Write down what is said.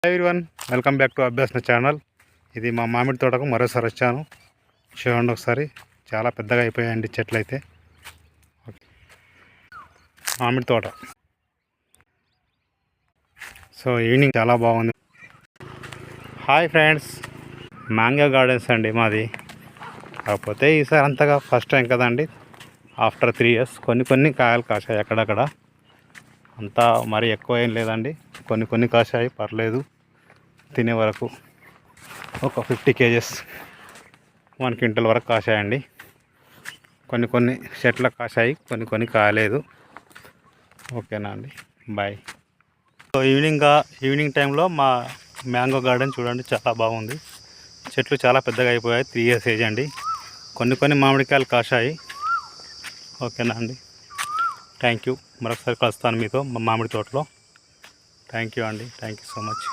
Hi everyone, welcome back to Abhyasana channel. ఇది మా మామిడి తోటకు మరోసారి వచ్చాను. చూడండి ఒకసారి, చాలా పెద్దగా అయిపోయాయండి చెట్లు అయితే. మామిడి తోట. సో ఈవినింగ్ చాలా బాగుంది. హాయ్ ఫ్రెండ్స్, మ్యాంగో గార్డెన్స్ అండి మాది. కాకపోతే ఈసారి అంతగా ఫస్ట్ టైం కదండి, ఆఫ్టర్ 3 years కొన్ని కాయలు కాశాయి అక్కడక్కడ. అంతా మరి ఎక్కువ ఏం లేదండి, కొన్ని కాశాయి, పర్లేదు తినే వరకు. ఒక 50 kgs 1 క్వింటల్ వరకు కాశాయండి. కొన్ని చెట్లకు కాశాయి, కొన్ని కాయలేదు. ఓకేనా అండి, బాయ్. సో ఈవినింగ్ టైంలో మా మ్యాంగో గార్డెన్ చూడండి, చాలా బాగుంది. చెట్లు చాలా పెద్దగా అయిపోయాయి, 3 years ఏజ్ అండి. కొన్ని మామిడికాయలు కాశాయి. ఓకేనా అండి, థ్యాంక్ యూ. మరొకసారి కలుస్తాను మీతో మా మామిడి తోటలో. థ్యాంక్ యూ అండి, థ్యాంక్ యూ సో మచ్.